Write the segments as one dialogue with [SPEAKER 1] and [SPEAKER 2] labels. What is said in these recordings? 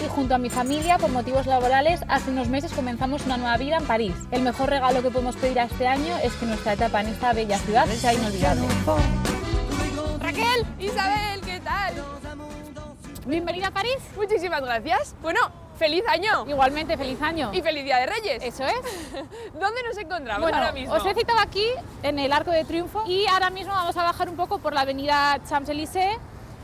[SPEAKER 1] junto a mi familia, por motivos laborales, hace unos meses comenzamos una nueva vida en París. El mejor regalo que podemos pedir a este año es que nuestra etapa en esta bella ciudad sea inolvidable.
[SPEAKER 2] Raquel, Isabel, ¿qué tal?
[SPEAKER 1] Bienvenida a París.
[SPEAKER 2] Muchísimas gracias. Bueno, ¡feliz año!
[SPEAKER 1] Igualmente, feliz año.
[SPEAKER 2] Y feliz Día de Reyes.
[SPEAKER 1] Eso es.
[SPEAKER 2] ¿Dónde nos encontramos
[SPEAKER 1] Bueno,
[SPEAKER 2] ahora mismo?
[SPEAKER 1] os he citado aquí en el Arco de Triunfo y ahora mismo vamos a bajar un poco por la avenida Champs-Élysées,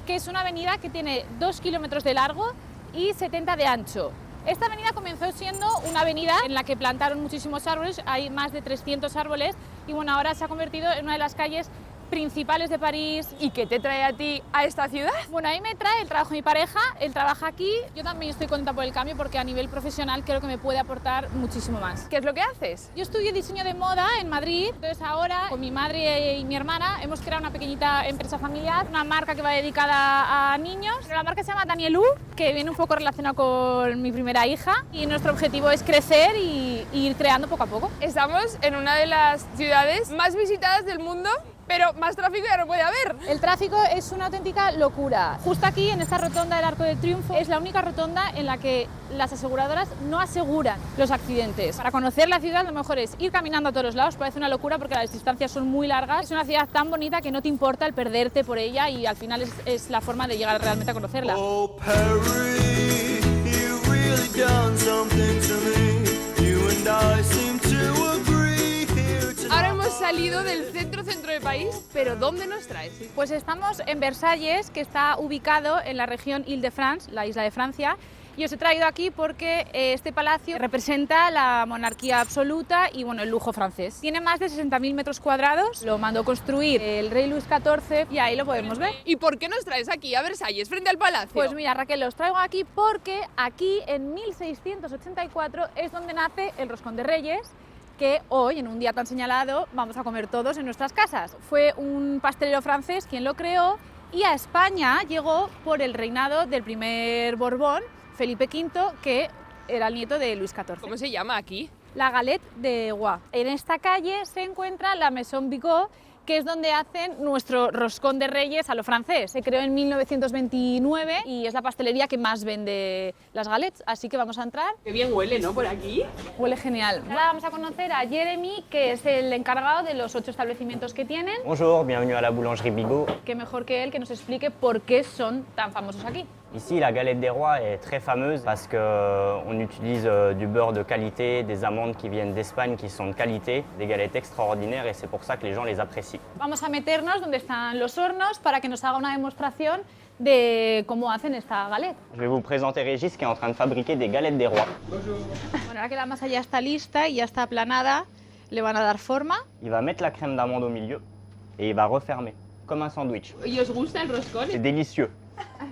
[SPEAKER 1] que es una avenida que tiene 2 kilómetros de largo y 70 de ancho. Esta avenida comenzó siendo una avenida en la que plantaron muchísimos árboles, hay más de 300 árboles y bueno, ahora se ha convertido en una de las calles principales de París.
[SPEAKER 2] ¿Y qué te trae a ti a esta ciudad?
[SPEAKER 1] Bueno, ahí me trae el trabajo de mi pareja, él trabaja aquí, yo también estoy contenta por el cambio porque a nivel profesional creo que me puede aportar muchísimo más.
[SPEAKER 2] ¿Qué es lo que haces?
[SPEAKER 1] Yo estudié diseño de moda en Madrid, entonces ahora con mi madre y mi hermana hemos creado una pequeñita empresa familiar, una marca que va dedicada a niños. La marca se llama Danielou, que viene un poco relacionada con mi primera hija y nuestro objetivo es crecer y ir creando poco a poco.
[SPEAKER 2] Estamos en una de las ciudades más visitadas del mundo, pero más tráfico ya no puede haber.
[SPEAKER 1] El tráfico es una auténtica locura. Justo aquí, en esta rotonda del Arco del Triunfo, es la única rotonda en la que las aseguradoras no aseguran los accidentes. Para conocer la ciudad, lo mejor es ir caminando a todos los lados, parece una locura porque las distancias son muy largas. Es una ciudad tan bonita que no te importa el perderte por ella y al final es la forma de llegar realmente a conocerla.
[SPEAKER 3] Oh, Perry, you've really done something to me. You and I seem to agree here tonight.
[SPEAKER 2] Ahora hemos salido del centro de país, pero ¿dónde nos traes?
[SPEAKER 1] Pues estamos en Versalles, que está ubicado en la región Île-de-France, la isla de Francia. Y os he traído aquí porque este palacio representa la monarquía absoluta y bueno, el lujo francés. Tiene más de 60.000 metros cuadrados, lo mandó construir el rey Luis XIV y ahí lo podemos ver.
[SPEAKER 2] ¿Y por qué nos traes aquí a Versalles, frente al palacio?
[SPEAKER 1] Pues mira, Raquel, los traigo aquí porque aquí en 1684 es donde nace el Roscón de Reyes, que hoy, en un día tan señalado, vamos a comer todos en nuestras casas. Fue un pastelero francés quien lo creó y a España llegó por el reinado del primer Borbón, Felipe V, que era el nieto de Luis XIV.
[SPEAKER 2] ¿Cómo se llama aquí?
[SPEAKER 1] La Galette de Goix. En esta calle se encuentra la Maison Bigot, que es donde hacen nuestro roscón de reyes a lo francés. Se creó en 1929 y es la pastelería que más vende las galettes, así que vamos a entrar.
[SPEAKER 2] Qué bien huele, ¿no? Por aquí.
[SPEAKER 1] Huele genial. Ahora vamos a conocer a Jeremy, que es el encargado de los 8 establecimientos que tienen.
[SPEAKER 4] Bonjour, bienvenue à la boulangerie Bigot.
[SPEAKER 1] Qué mejor que él que nos explique por qué son tan famosos aquí.
[SPEAKER 4] Ici, la galette des rois est très fameuse parce qu'on utilise du beurre de qualité, des amandes qui viennent d'Espagne qui sont de qualité, des galettes extraordinaires et c'est pour ça que les gens les apprécient.
[SPEAKER 1] Vamos a meternos donde están los hornos para que nos haga una demostración de cómo hacen esta galette.
[SPEAKER 4] Je vais vous présenter Régis qui est en train de fabriquer des galettes des rois.
[SPEAKER 1] Bueno, ahora que la masa ya está lista y ya está aplanada, le van a dar forma.
[SPEAKER 4] Il va mettre la crème d'amande au milieu et il va refermer, comme un sandwich.
[SPEAKER 2] ¿Y os gusta el roscón?
[SPEAKER 4] C'est délicieux.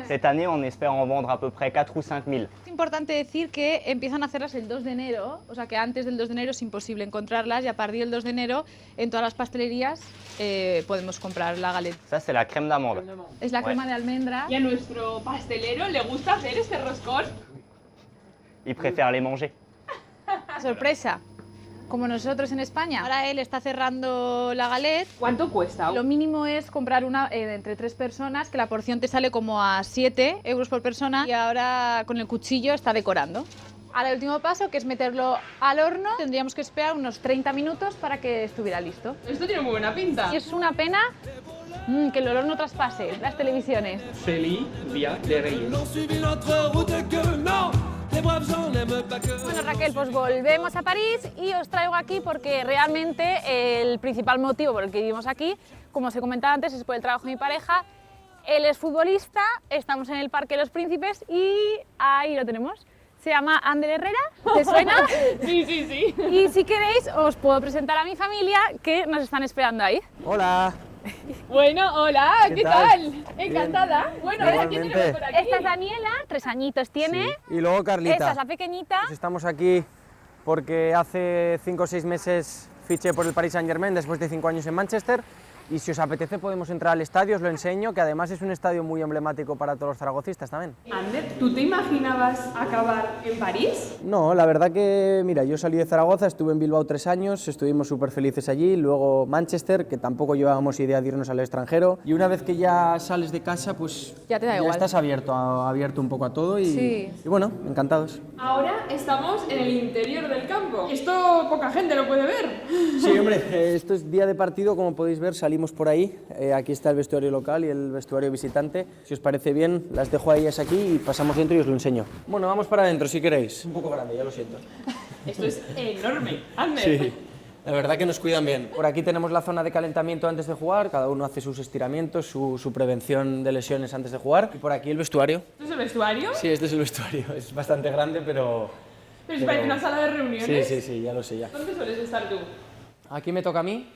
[SPEAKER 4] Cette année, on espère en vendre à peu près 4 ou 5 000.
[SPEAKER 1] Es importante decir que empiezan a hacerlas el 2 de enero, o sea que antes del 2 de enero es imposible encontrarlas y a partir del 2 de enero en todas las pastelerías podemos comprar la galette.
[SPEAKER 4] Ça, c'est la crème d'amande.
[SPEAKER 1] Es la
[SPEAKER 4] Ouais.
[SPEAKER 1] crema de almendra.
[SPEAKER 2] ¿Y a nuestro pastelero le gusta hacer este roscón?
[SPEAKER 4] Il préfère les manger.
[SPEAKER 1] Sorpresa, como nosotros en España. Ahora él está cerrando la galette.
[SPEAKER 2] ¿Cuánto cuesta?
[SPEAKER 1] Lo mínimo es comprar una entre 3 personas, que la porción te sale como a 7 euros por persona y ahora con el cuchillo está decorando. Ahora el último paso, que es meterlo al horno, tendríamos que esperar unos 30 minutos para que estuviera listo.
[SPEAKER 2] Esto tiene muy buena pinta.
[SPEAKER 1] Y es una pena que el olor no traspase las televisiones.
[SPEAKER 5] Feliz Día de Reyes.
[SPEAKER 3] Ils ont suivi notre route que non, les braves gens n'aiment pas que.
[SPEAKER 1] Bueno, Raquel, pues volvemos a París y os traigo aquí porque realmente el principal motivo por el que vivimos aquí, como os he comentado antes, es por el trabajo de mi pareja. Él es futbolista, estamos en el Parque de los Príncipes y ahí lo tenemos. Se llama Ander Herrera, ¿te suena?
[SPEAKER 2] Sí, sí, sí.
[SPEAKER 1] Y si queréis os puedo presentar a mi familia que nos están esperando ahí.
[SPEAKER 6] Hola.
[SPEAKER 2] Bueno, hola,
[SPEAKER 6] ¿Qué
[SPEAKER 2] ¿qué
[SPEAKER 6] tal?
[SPEAKER 2] tal? Encantada. Bueno, ahora ¿quién
[SPEAKER 6] Igualmente.
[SPEAKER 2] tenemos por aquí?
[SPEAKER 1] Esta es Daniela, 3 añitos tiene.
[SPEAKER 6] Sí. Y luego Carlita.
[SPEAKER 1] Esta es la pequeñita.
[SPEAKER 6] Pues estamos aquí porque hace 5 o 6 meses fiché por el Paris Saint-Germain después de 5 años en Manchester Y si os apetece podemos entrar al estadio, os lo enseño, que además es un estadio muy emblemático para todos los zaragocistas también.
[SPEAKER 2] Ander, ¿tú te imaginabas acabar en París?
[SPEAKER 6] No, la verdad que, mira, yo salí de Zaragoza, estuve en Bilbao 3 años, estuvimos súper felices allí, luego Manchester, que tampoco llevábamos idea de irnos al extranjero, y una vez que ya sales de casa, pues
[SPEAKER 1] Ya te da igual.
[SPEAKER 6] estás abierto un poco a todo y bueno, encantados.
[SPEAKER 2] Ahora estamos en el interior del campo. Esto poca gente lo puede ver.
[SPEAKER 6] Sí, hombre, esto es día de partido, como podéis ver, salimos por ahí, aquí está el vestuario local y el vestuario visitante. Si os parece bien, las dejo a ellas aquí y pasamos dentro y os lo enseño. Bueno, vamos para adentro si queréis. Un poco grande, ya lo siento.
[SPEAKER 2] Esto es enorme, Ander.
[SPEAKER 6] Sí, la verdad que nos cuidan bien. Por aquí tenemos la zona de calentamiento antes de jugar, cada uno hace sus estiramientos, su prevención de lesiones antes de jugar. Y por aquí el vestuario.
[SPEAKER 2] ¿Esto es el vestuario?
[SPEAKER 6] Sí, este es el vestuario, es bastante grande, pero...
[SPEAKER 2] Pero es parece una sala de reuniones.
[SPEAKER 6] Sí, ya lo sé ya.
[SPEAKER 2] ¿Dónde sueles estar tú?
[SPEAKER 6] Aquí me toca a mí,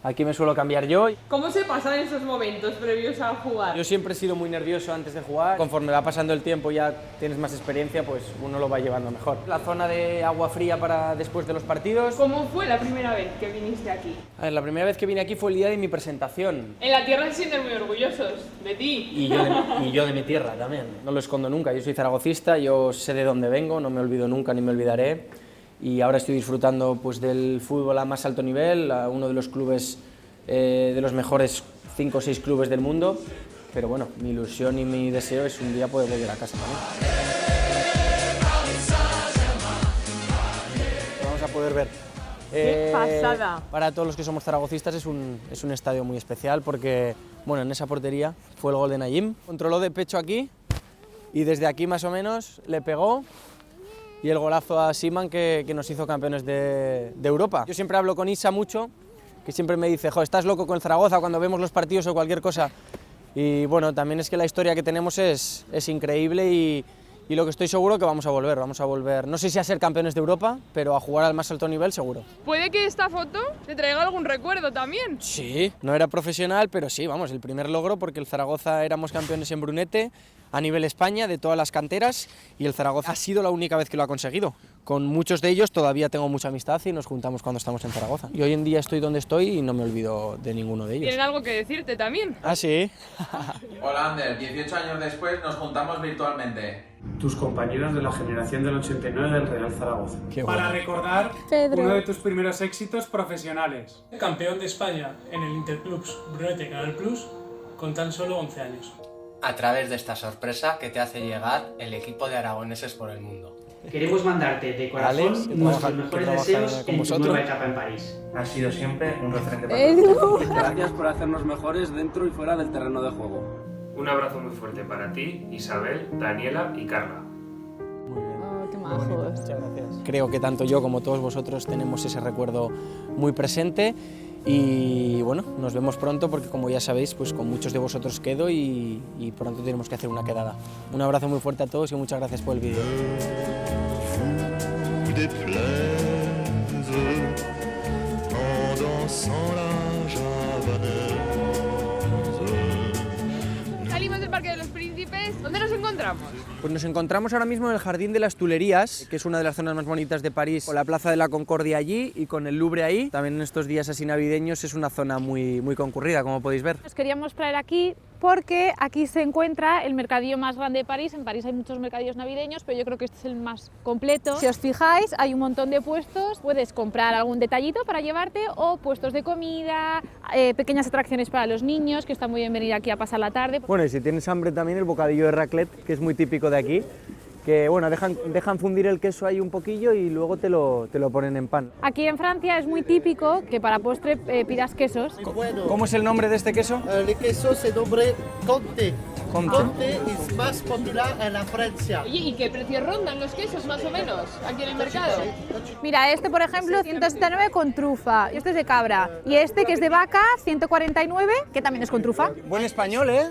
[SPEAKER 6] aquí me suelo cambiar yo.
[SPEAKER 2] ¿Cómo se pasan esos momentos previos a jugar?
[SPEAKER 6] Yo siempre he sido muy nervioso antes de jugar. Conforme va pasando el tiempo, ya tienes más experiencia, pues uno lo va llevando mejor. La zona de agua fría para después de los partidos.
[SPEAKER 2] ¿Cómo fue la primera vez que viniste aquí?
[SPEAKER 6] A ver, la primera vez que vine aquí fue el día de mi presentación.
[SPEAKER 2] En la tierra se sienten muy orgullosos de ti.
[SPEAKER 6] Y yo de mi tierra también. No lo escondo nunca, yo soy zaragocista, yo sé de dónde vengo, no me olvido nunca ni me olvidaré. Y ahora estoy disfrutando pues, del fútbol a más alto nivel, a uno de los clubes, de los mejores 5 o 6 clubes del mundo. Pero bueno, mi ilusión y mi deseo es un día poder volver a casa también. Vamos a poder ver.
[SPEAKER 2] ¡Qué pasada!
[SPEAKER 6] Para todos los que somos zaragocistas es un estadio muy especial porque, bueno, en esa portería fue el gol de Nayim. Controló de pecho aquí y desde aquí más o menos le pegó y el golazo a Siman que nos hizo campeones de Europa. Yo siempre hablo con Isa mucho, que siempre me dice, jo, estás loco con el Zaragoza cuando vemos los partidos o cualquier cosa. Y bueno, también es que la historia que tenemos es increíble y lo que estoy seguro que vamos a volver, no sé si a ser campeones de Europa, pero a jugar al más alto nivel seguro.
[SPEAKER 2] ¿Puede que esta foto te traiga algún recuerdo también?
[SPEAKER 6] Sí, no era profesional, pero sí, vamos, el primer logro porque el Zaragoza éramos campeones en Brunete, a nivel España, de todas las canteras, y el Zaragoza ha sido la única vez que lo ha conseguido. Con muchos de ellos todavía tengo mucha amistad y nos juntamos cuando estamos en Zaragoza. Y hoy en día estoy donde estoy y no me olvido de ninguno de ellos.
[SPEAKER 2] ¿Tienen algo que decirte también?
[SPEAKER 6] ¿Ah, sí?
[SPEAKER 7] Hola Ander, 18 años después nos juntamos virtualmente.
[SPEAKER 5] Tus compañeros de la generación del 89 del Real Zaragoza.
[SPEAKER 6] Qué
[SPEAKER 8] Para
[SPEAKER 6] bueno.
[SPEAKER 8] recordar
[SPEAKER 1] Pedro.
[SPEAKER 8] uno de tus primeros éxitos profesionales. Campeón de España en el Interclubs Brunete Canal Plus con tan solo 11 años.
[SPEAKER 9] A través de esta sorpresa que te hace llegar el equipo de aragoneses por el mundo.
[SPEAKER 5] Queremos mandarte de corazón
[SPEAKER 6] Alex, que
[SPEAKER 5] nuestros
[SPEAKER 6] trabaja
[SPEAKER 5] mejores
[SPEAKER 6] con
[SPEAKER 5] deseos en tu
[SPEAKER 6] vosotros.
[SPEAKER 5] nueva etapa en París.
[SPEAKER 7] Has sido siempre un referente para
[SPEAKER 1] Pedro.
[SPEAKER 10] Gracias por hacernos mejores dentro y fuera del terreno de juego.
[SPEAKER 8] Un abrazo muy fuerte para ti, Isabel, Daniela y Carla.
[SPEAKER 1] Oh, qué majos.
[SPEAKER 6] Muchas gracias. Creo que tanto yo como todos vosotros tenemos ese recuerdo muy presente y bueno, nos vemos pronto porque como ya sabéis, pues con muchos de vosotros quedo y pronto tenemos que hacer una quedada. Un abrazo muy fuerte a todos y muchas gracias por el vídeo.
[SPEAKER 3] Vous déplaise en dansant la javanaise.
[SPEAKER 2] Salimos del Parque de los Príncipes. ¿Dónde nos encontramos?
[SPEAKER 6] Pues nos encontramos ahora mismo en el Jardín de las Tuileries, que es una de las zonas más bonitas de París, con la Plaza de la Concordia allí y con el Louvre ahí. También en estos días así navideños es una zona muy concurrida, como podéis ver.
[SPEAKER 1] Os queríamos traer aquí porque aquí se encuentra el mercadillo más grande de París. En París hay muchos mercadillos navideños, pero yo creo que este es el más completo. Si os fijáis, hay un montón de puestos. Puedes comprar algún detallito para llevarte o puestos de comida, pequeñas atracciones para los niños, que está muy bien venir aquí a pasar la tarde.
[SPEAKER 6] Bueno, y si tienes hambre también el bocadillo de raclette, que es muy típico de aquí, que bueno, dejan fundir el queso ahí un poquillo y luego te lo ponen en pan.
[SPEAKER 1] Aquí en Francia es muy típico que para postre pidas quesos.
[SPEAKER 6] ¿Cómo es el nombre de este queso?
[SPEAKER 11] El queso se llama Comté.
[SPEAKER 6] Comté.
[SPEAKER 11] Comté es más popular en la Francia.
[SPEAKER 2] Oye, ¿y qué precios rondan los quesos más o menos aquí en el mercado?
[SPEAKER 1] Mira, este por ejemplo 179 con trufa, y este es de cabra, y este que es de vaca 149 que también es con trufa.
[SPEAKER 6] Buen español, ¿eh?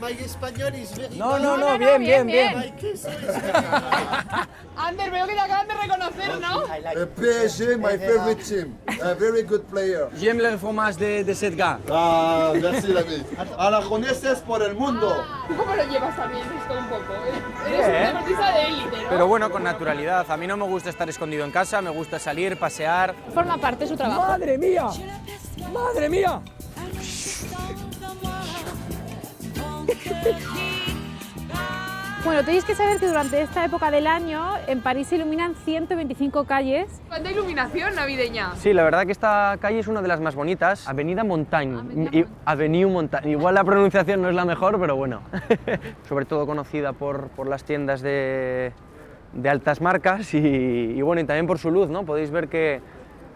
[SPEAKER 11] My español is very
[SPEAKER 6] No,
[SPEAKER 11] bad.
[SPEAKER 6] bien.
[SPEAKER 11] My queso is
[SPEAKER 2] Ander, veo que te acaban de reconocer, ¿no?
[SPEAKER 3] PSG, my favorite team. A very good player.
[SPEAKER 6] J'aime le fromage de cette gars.
[SPEAKER 3] Ah, merci l'ami. Aragoneses por el mundo.
[SPEAKER 2] ¿Tú cómo lo llevas también esto un poco? Eres un deportista de élite, ¿no?
[SPEAKER 6] Pero bueno, con naturalidad. A mí no me gusta estar escondido en casa, me gusta salir, pasear.
[SPEAKER 1] Forma parte de su trabajo.
[SPEAKER 6] ¡Madre mía! ¡Madre mía!
[SPEAKER 1] Bueno, tenéis que saber que durante esta época del año en París se iluminan 125 calles.
[SPEAKER 2] ¿Cuánta iluminación navideña?
[SPEAKER 6] Sí, la verdad que esta calle es una de las más bonitas. Avenida Montagne. Avenue Montagne. Igual la pronunciación no es la mejor, pero bueno. Sobre todo conocida por las tiendas de altas marcas y bueno, y también por su luz, ¿no? Podéis ver que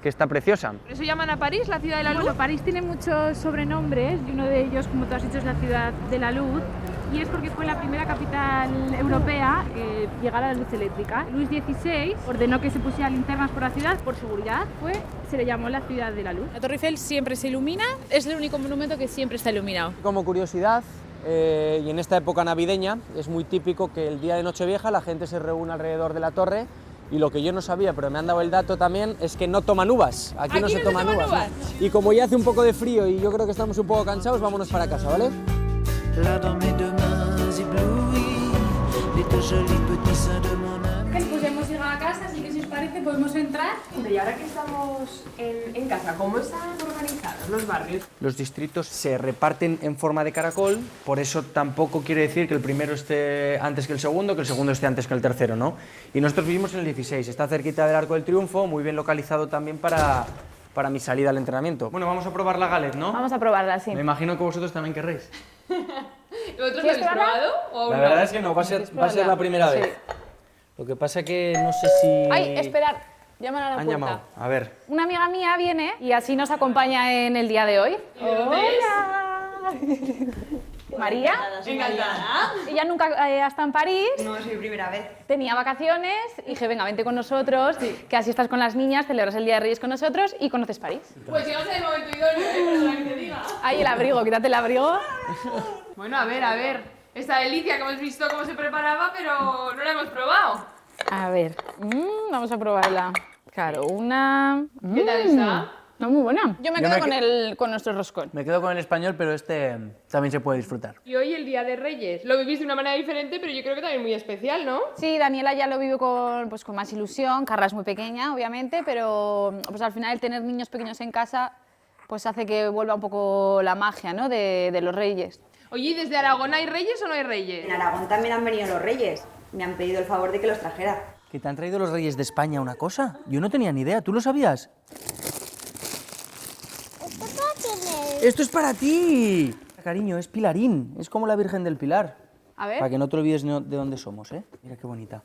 [SPEAKER 6] está preciosa.
[SPEAKER 2] ¿Por eso llaman a París la ciudad de la luz?
[SPEAKER 1] Bueno, París tiene muchos sobrenombres y uno de ellos, como tú has dicho, es la ciudad de la luz. Y es porque fue la primera capital europea que llegara a la luz eléctrica. Luis XVI ordenó que se pusieran linternas por la ciudad por seguridad, se le llamó la ciudad de la luz. La Torre Eiffel siempre se ilumina, es el único monumento que siempre está iluminado.
[SPEAKER 6] Como curiosidad, y en esta época navideña es muy típico que el día de Nochevieja la gente se reúne alrededor de la torre. Y lo que yo no sabía, pero me han dado el dato también, es que no toman uvas. Aquí no se toman uvas. ¿No? Y como ya hace un poco de frío y yo creo que estamos un poco cansados, vámonos para casa, ¿vale?
[SPEAKER 1] Pues ya hemos llegado a casa, así que si os parece podemos entrar.
[SPEAKER 2] Y ahora que estamos en casa, ¿cómo están organizados los barrios?
[SPEAKER 6] Los distritos se reparten en forma de caracol, por eso tampoco quiere decir que el primero esté antes que el segundo esté antes que el tercero, ¿no? Y nosotros vivimos en el 16, está cerquita del Arco del Triunfo, muy bien localizado también para mi salida al entrenamiento. Bueno, vamos a probar la galette, ¿no?
[SPEAKER 1] Vamos a probarla, sí.
[SPEAKER 6] Me imagino que vosotros también querréis.
[SPEAKER 2] ¿Vosotros lo habéis probado? ¿O
[SPEAKER 6] la verdad es que no, va a ser la primera vez. Lo que pasa que no sé si...
[SPEAKER 1] ¡Ay, esperad! Llaman a la
[SPEAKER 6] Han
[SPEAKER 1] puerta.
[SPEAKER 6] llamado, a ver.
[SPEAKER 1] Una amiga mía viene y así nos acompaña en el día de hoy. ¡Hola! ¿María?
[SPEAKER 2] Encantada.
[SPEAKER 1] Ella nunca ha estado en París.
[SPEAKER 12] No, es mi primera vez.
[SPEAKER 1] Tenía vacaciones y dije, venga, vente con nosotros, que así estás con las niñas, celebras el Día de Reyes con nosotros y conoces París.
[SPEAKER 2] Pues llegamos en el momento idóneo, perdona que te diga.
[SPEAKER 1] Ahí el abrigo, quítate el abrigo.
[SPEAKER 2] Bueno, a ver. Esta delicia que hemos visto cómo se preparaba, pero no la hemos probado.
[SPEAKER 1] A ver, vamos a probarla. Claro, una...
[SPEAKER 2] ¿Qué tal está?
[SPEAKER 1] No, muy buena. Yo me quedo con nuestro roscón.
[SPEAKER 6] Me quedo con el español, pero este también se puede disfrutar.
[SPEAKER 2] Y hoy el Día de Reyes. Lo vivís de una manera diferente, pero yo creo que también muy especial, ¿no?
[SPEAKER 1] Sí, Daniela ya lo vive con más ilusión. Carla es muy pequeña, obviamente, pero pues al final el tener niños pequeños en casa pues hace que vuelva un poco la magia, ¿no? de los Reyes.
[SPEAKER 2] Oye, ¿y desde Aragón hay Reyes o no hay Reyes?
[SPEAKER 12] En Aragón también han venido los Reyes. Me han pedido el favor de que los trajera.
[SPEAKER 6] ¿Que te han traído los Reyes de España una cosa? Yo no tenía ni idea, ¿tú lo sabías? ¡Esto es para ti! Cariño, es Pilarín, es como la Virgen del Pilar.
[SPEAKER 1] A ver.
[SPEAKER 6] Para que no te olvides de dónde somos, ¿eh? Mira qué bonita.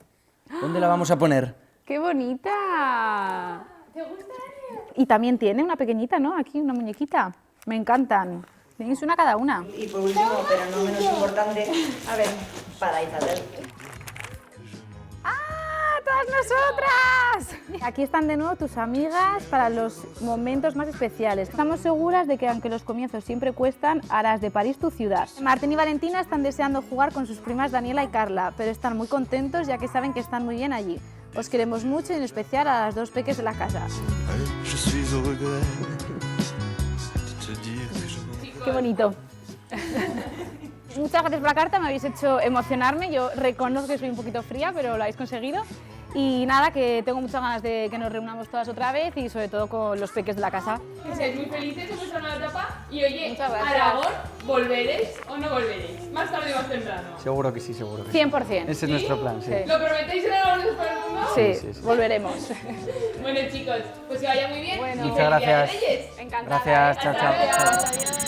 [SPEAKER 6] ¿Dónde la vamos a poner?
[SPEAKER 1] ¡Qué bonita! ¿Te gusta? Y también tiene una pequeñita, ¿no? Aquí, una muñequita. Me encantan. Tenéis una cada una.
[SPEAKER 12] Y por último, pero no menos importante, a ver, para Isabel.
[SPEAKER 1] ¡Ah, todas nosotras! Aquí están de nuevo tus amigas para los momentos más especiales. Estamos seguras de que aunque los comienzos siempre cuestan, harás de París tu ciudad. Martín y Valentina están deseando jugar con sus primas Daniela y Carla, pero están muy contentos ya que saben que están muy bien allí. Os queremos mucho y en especial a las dos peques de la casa. Qué bonito. Muchas gracias por la carta, me habéis hecho emocionarme. Yo reconozco que soy un poquito fría, pero lo habéis conseguido. Y nada, que tengo muchas ganas de que nos reunamos todas otra vez y sobre todo con los peques de la casa.
[SPEAKER 2] Que seáis muy felices en vuestra nueva etapa. Y oye,
[SPEAKER 1] gracias.
[SPEAKER 2] Aragón, ¿volveréis o no volveréis? Más tarde o más temprano.
[SPEAKER 6] Seguro que sí, seguro que sí.
[SPEAKER 1] 100%.
[SPEAKER 6] Ese es nuestro plan, sí.
[SPEAKER 2] ¿Lo prometéis en Aragón después del mundo?
[SPEAKER 1] Sí, volveremos.
[SPEAKER 2] Bueno, chicos, pues que vaya muy bien.
[SPEAKER 1] Bueno,
[SPEAKER 6] muchas gracias.
[SPEAKER 2] Reyes.
[SPEAKER 1] Encantada.
[SPEAKER 6] Gracias, chao,
[SPEAKER 2] Hasta
[SPEAKER 6] chao.
[SPEAKER 2] luego.
[SPEAKER 6] chao.
[SPEAKER 2] Adiós.